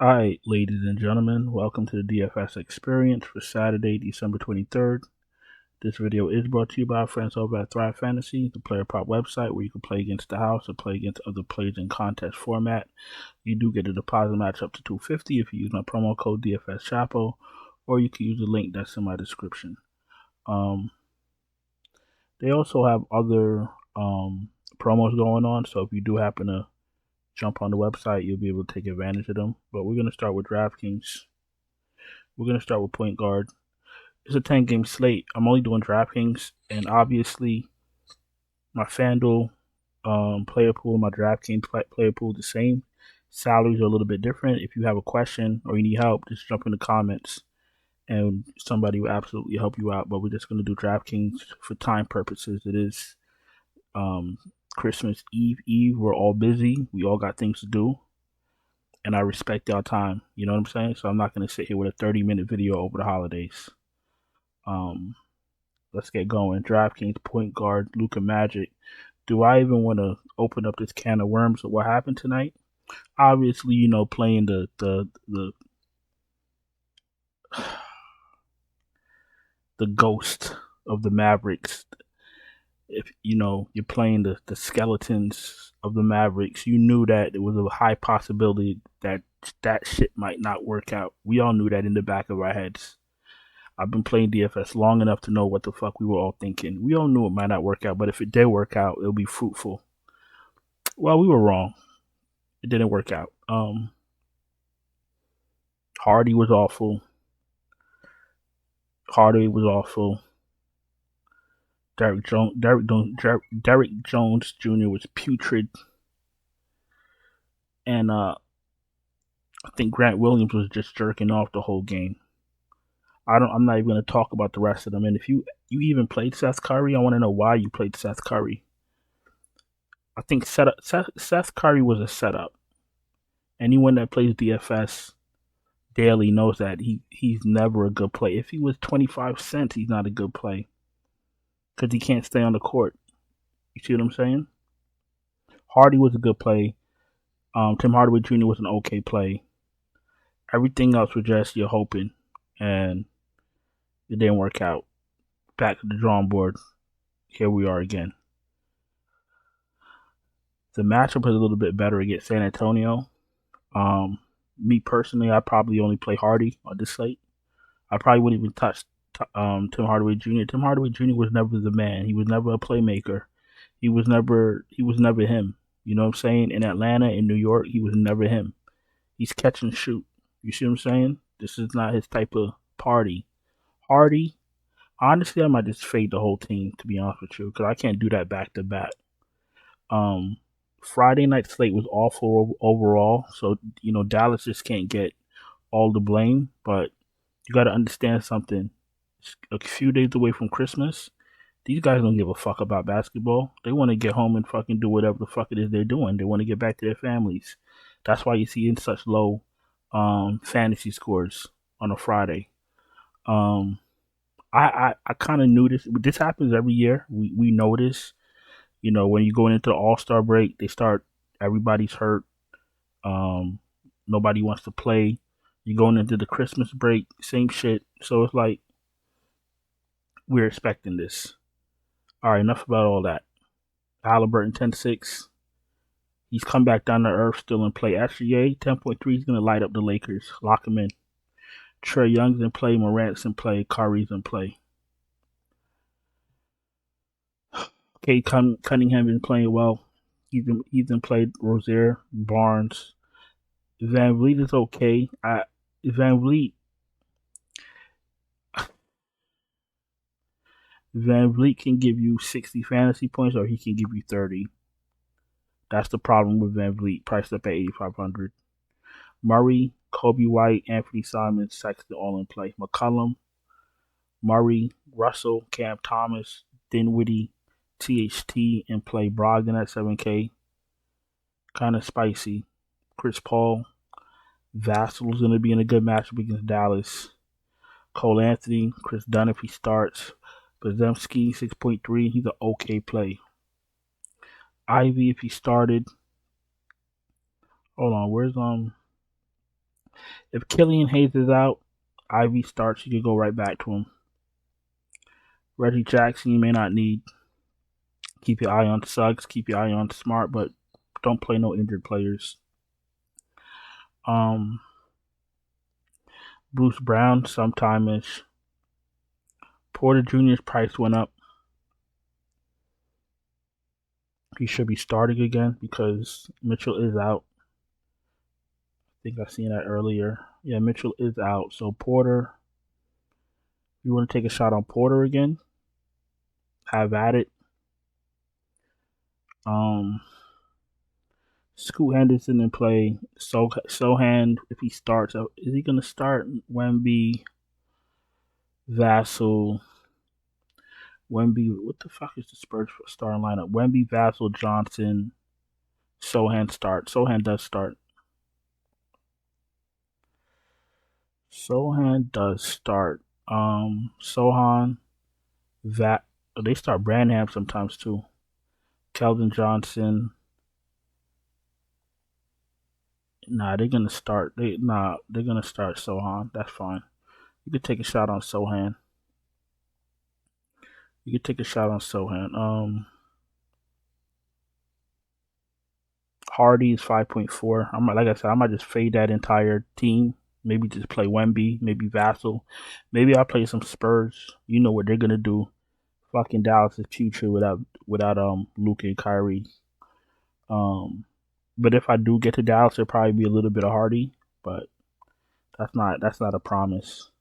Alright, ladies and gentlemen, welcome to the DFS experience for Saturday, December 23rd. This video is brought to you by our friends over at Thrive Fantasy, the player prop website where you can play against the house or play against other players in contest format. You do get a deposit match up to $250 if you use my promo code DFS Chapo, or you can use the link that's in my description. They also have other promos going on, so if you do happen to jump on the website, you'll be able to take advantage of them. But we're going to start with DraftKings. We're going to start with point guard. It's a 10-game slate. I'm only doing DraftKings, and obviously my FanDuel player pool, my DraftKings player pool, the same. Salaries are a little bit different. If you have a question or you need help, just jump in the comments, and somebody will absolutely help you out. But we're just going to do DraftKings for time purposes. It is Christmas Eve. We're all busy. We all got things to do. And I respect y'all time. You know what I'm saying? So I'm not going to sit here with a 30-minute video over the holidays. Let's get going. DraftKings point guard, Luka Magic. Do I even want to open up this can of worms of what happened tonight? Obviously, playing the the ghost of the Mavericks. If you're playing the skeletons of the Mavericks, you knew that there was a high possibility that shit might not work out. We all knew that in the back of our heads. I've been playing DFS long enough to know what the fuck we were all thinking. We all knew it might not work out, but if it did work out, it'll be fruitful. Well, we were wrong. It didn't work out. Hardy was awful. Hardaway was awful. Derrick Jones Jr. was putrid. And I think Grant Williams was just jerking off the whole game. I'm not even going to talk about the rest of them. And if you even played Seth Curry, I want to know why you played Seth Curry. I think Seth Curry was a setup. Anyone that plays DFS daily knows that he's never a good play. If he was 25 cents, he's not a good play because he can't stay on the court. You see what I'm saying? Hardy was a good play. Tim Hardaway Jr. was an okay play. Everything else was just you're hoping, and it didn't work out. Back to the drawing board. Here we are again. The matchup is a little bit better against San Antonio. Me personally, I probably only play Hardy on this slate. I probably wouldn't even touch Tim Hardaway Jr. Tim Hardaway Jr. was never the man. He was never a playmaker. He was never him. You know what I'm saying? In Atlanta, in New York, he was never him. He's catch and shoot. You see what I'm saying? This is not his type of party. Hardy, honestly, I might just fade the whole team, to be honest with you, because I can't do that back to back. Friday night slate was awful overall, so Dallas just can't get all the blame. But you got to understand something. It's a few days away from Christmas. These guys don't give a fuck about basketball. They want to get home and fucking do whatever the fuck it is they're doing. They want to get back to their families. That's why you see in such low fantasy scores on a Friday. I kind of knew this. This happens every year. We know this. When you go into the All-Star break, everybody's hurt. Nobody wants to play. You're going into the Christmas break, same shit. So it's like, we're expecting this. All right, enough about all that. Halliburton 10-6. He's come back down to earth, still in play. SGA 10.3. He's going to light up the Lakers. Lock him in. Trae Young's in play. Morant's in play. Curry's in play. Kate Cunningham been playing well. He's been played. Rozier, Barnes, Van Vliet is okay. Van Vliet can give you 60 fantasy points, or he can give you 30. That's the problem with Van Vliet, priced up at 8,500. Murray, Kobe White, Anthony Simons, Sexton all in play. McCollum, Murray, Russell, Cam Thomas, Dinwiddie, THT in play. Brogdon at 7K. Kind of spicy. Chris Paul. Vassal's going to be in a good matchup against Dallas. Cole Anthony. Chris Dunn if he starts. Podziemski 6.3. He's an okay play. Ivy if he started. Hold on. Where's If Killian Hayes is out, Ivy starts, you could go right back to him. Reggie Jackson, you may not need. Keep your eye on Suggs, keep your eye on Smart, but don't play no injured players. Bruce Brown, sometime-ish. Porter Jr.'s price went up. He should be starting again because Mitchell is out. I think I seen that earlier. Yeah, Mitchell is out. So Porter, you want to take a shot on Porter again? Have at it. Scoot Henderson in play. Sohan, if he starts, is he going to start Wemby, Vassell? Wemby, what the fuck is the Spurs starting lineup? Wemby, Vassell, Johnson, Sohan start. Sohan does start. Sohan does start. Sohan, they start Branham sometimes too. Keldon Johnson. They're gonna start. They're gonna start Sohan. That's fine. You could take a shot on Sohan. Hardy is 5.4. Like I said, I might just fade that entire team. Maybe just play Wemby, maybe Vassell. Maybe I'll play some Spurs. You know what they're gonna do. Fucking Dallas is future without Luka and Kyrie. But if I do get to Dallas, it'll probably be a little bit of Hardy, but that's not a promise.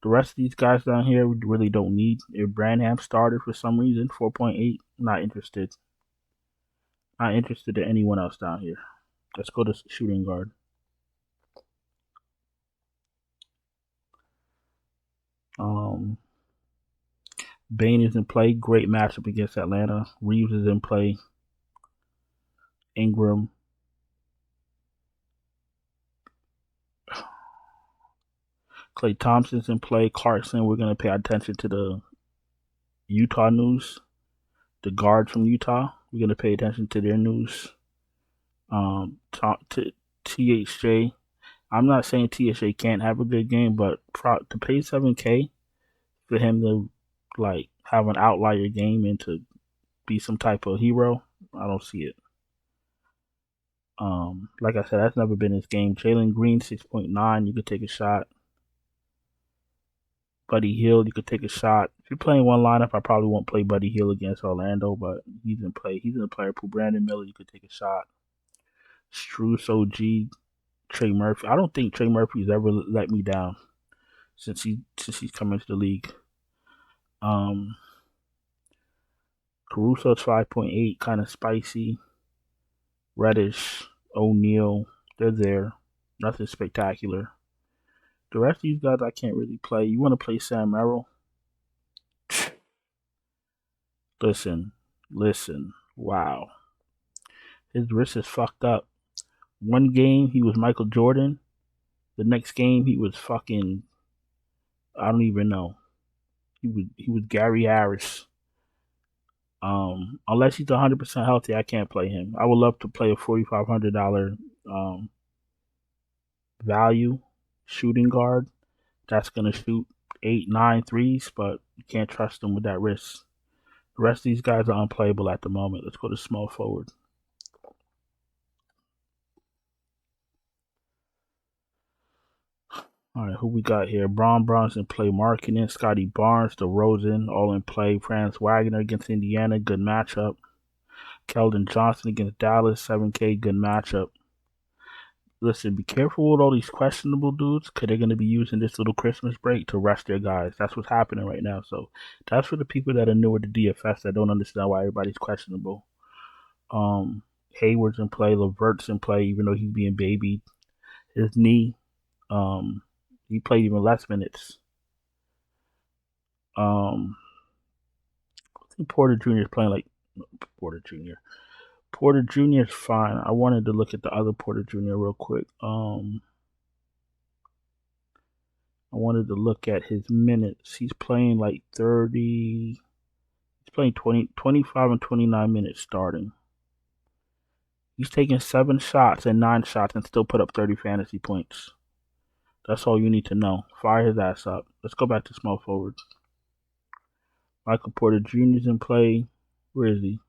The rest of these guys down here we really don't need. If Branham started for some reason, 4.8, not interested. Not interested in anyone else down here. Let's go to shooting guard. Bane is in play. Great matchup against Atlanta. Reeves is in play. Ingram. Klay Thompson's in play. Clarkson, we're going to pay attention to the Utah news. The guards from Utah, we're going to pay attention to their news. THJ, I'm not saying THJ can't have a good game, but to pay $7K for him to like have an outlier game and to be some type of hero, I don't see it. Like I said, that's never been his game. Jalen Green, 6.9, you could take a shot. Buddy Hield, you could take a shot. If you're playing one lineup, I probably won't play Buddy Hield against Orlando, but he's in play. He's in the player pool. Brandon Miller, you could take a shot. Strus OG, Trey Murphy. I don't think Trey Murphy's ever let me down since he's come into the league. Caruso's 5.8, kind of spicy. Reddish, O'Neal, they're there. Nothing spectacular. The rest of these guys I can't really play. You want to play Sam Merrill? Listen. Wow. His wrist is fucked up. One game he was Michael Jordan. The next game he was fucking, I don't even know. He was Gary Harris. Unless he's 100% healthy, I can't play him. I would love to play a $4,500 value shooting guard that's gonna shoot 8-9 threes, but you can't trust him with that wrist. The rest of these guys are unplayable at the moment. Let's go to small forward. All right, who we got here? Braun Bronson play Markkinen, Scotty Barnes, DeRozan, all in play. Franz Wagner against Indiana, good matchup. Keldon Johnson against Dallas, 7K, good matchup. Listen, be careful with all these questionable dudes because they're going to be using this little Christmas break to rest their guys. That's what's happening right now. So that's for the people that are newer to DFS that don't understand why everybody's questionable. Hayward's in play, LeVert's in play, even though he's being babied. His knee, he played even less minutes. I think Porter Jr. is playing like Porter Jr. Porter Jr. is fine. I wanted to look at the other Porter Jr. real quick. I wanted to look at his minutes. He's playing like 30. He's playing 25 and 29 minutes starting. He's taking 7 shots and 9 shots and still put up 30 fantasy points. That's all you need to know. Fire his ass up. Let's go back to small forward. Michael Porter Jr. is in play. Where is he?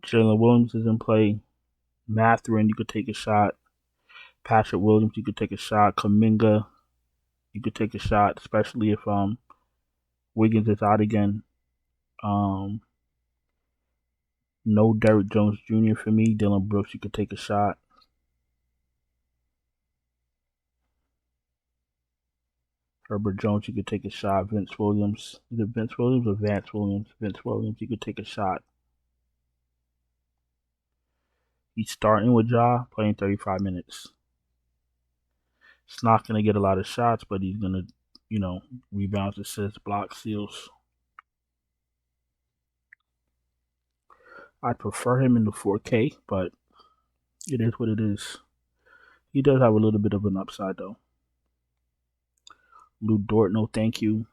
Jalen Williams is in play. Mathurin, you could take a shot. Patrick Williams, you could take a shot. Kuminga, you could take a shot, especially if Wiggins is out again. No Derrick Jones Jr. for me. Dylan Brooks, you could take a shot. Herbert Jones, you could take a shot. Vince Williams. Is it Vince Williams or Vance Williams? Vince Williams, you could take a shot. He's starting with Ja, playing 35 minutes. He's not going to get a lot of shots, but he's going to, rebounds, assists, blocks, steals. I'd prefer him in the 4K, but it is what it is. He does have a little bit of an upside, though. Lou Dort, no thank you.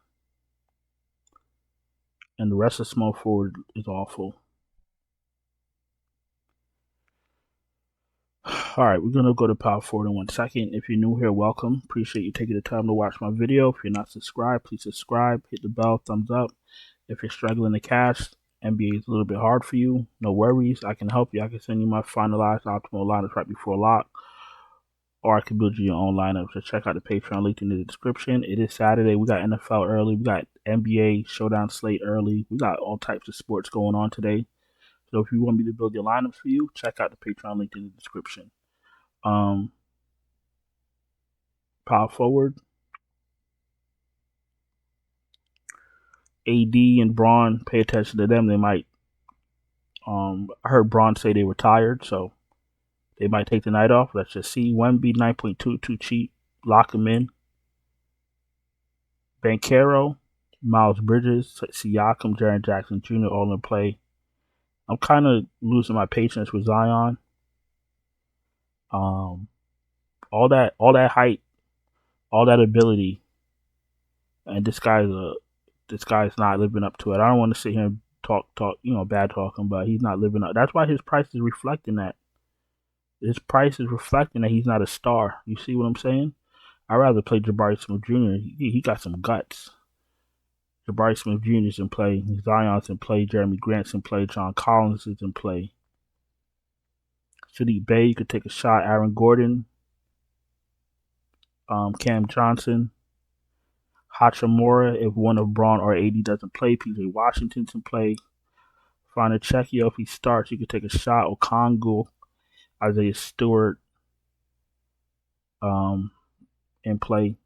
And the rest of small forward is awful. All right, we're going to go to power forward in 1 second. If you're new here, welcome. Appreciate you taking the time to watch my video. If you're not subscribed, please subscribe. Hit the bell, thumbs up. If you're struggling to cash, NBA is a little bit hard for you. No worries. I can help you. I can send you my finalized optimal lineups right before lock. Or I can build you your own lineup. So check out the Patreon link in the description. It is Saturday. We got NFL early. We got NBA showdown slate early. We got all types of sports going on today. So if you want me to build your lineups for you, check out the Patreon link in the description. Power forward. AD and Braun, pay attention to them. They might. I heard Braun say they were tired, so they might take the night off. Let's just see. Wemby 9.2, too cheap. Lock him in. Banchero, Miles Bridges, Siakam, Jaren Jackson Jr. all in play. I'm kind of losing my patience with Zion. All that height, all that ability, and this guy's not living up to it. I don't want to sit here and talk, bad talking, but he's not living up. That's why his price is reflecting that. His price is reflecting that he's not a star. You see what I'm saying? I'd rather play Jabari Smith Jr. He got some guts. Jabari Smith Jr. is in play. Zion's in play. Jeremy Grant's in play. John Collins is in play. Saddiq Bey, you could take a shot. Aaron Gordon. Cam Johnson. Hachimura, if one of Braun or AD doesn't play. PJ Washington's in play. Find Checchio, if he starts, you could take a shot. Okongwu, Isaiah Stewart in play.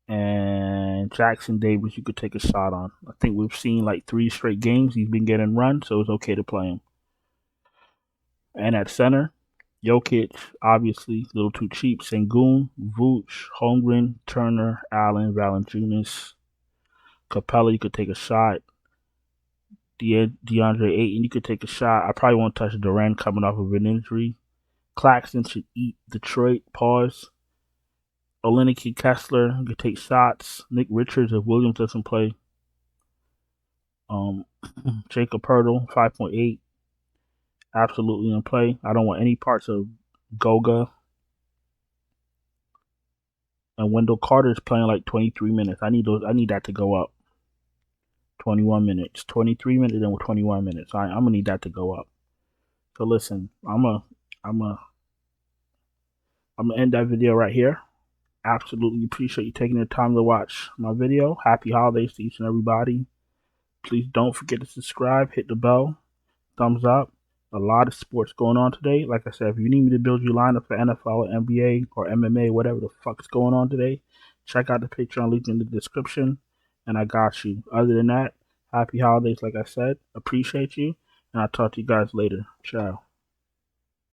And Jackson Davis, you could take a shot on. I think we've seen like 3 straight games he's been getting run, so it's okay to play him. And at center, Jokic, obviously, a little too cheap. Sengun, Vooch, Holmgren, Turner, Allen, Valanciunas. Capella, you could take a shot. DeAndre Ayton, you could take a shot. I probably won't touch Durant coming off of an injury. Claxton should eat Detroit. Pause. Olenek Kessler, you could take shots. Nick Richards, if Williams doesn't play. Jacob Poeltl, 5.8. Absolutely in play. I don't want any parts of Goga. And Wendell Carter's playing like 23 minutes. I need that to go up. 21 minutes. 23 minutes and 21 minutes. I'm gonna need that to go up. So listen, I'm gonna end that video right here. Absolutely appreciate you taking the time to watch my video. Happy holidays to each and everybody. Please don't forget to subscribe, hit the bell, thumbs up. A lot of sports going on today. Like I said, if you need me to build your lineup for NFL or NBA or MMA, whatever the fuck's going on today, check out the Patreon link in the description, and I got you. Other than that, happy holidays, like I said. Appreciate you, and I'll talk to you guys later. Ciao.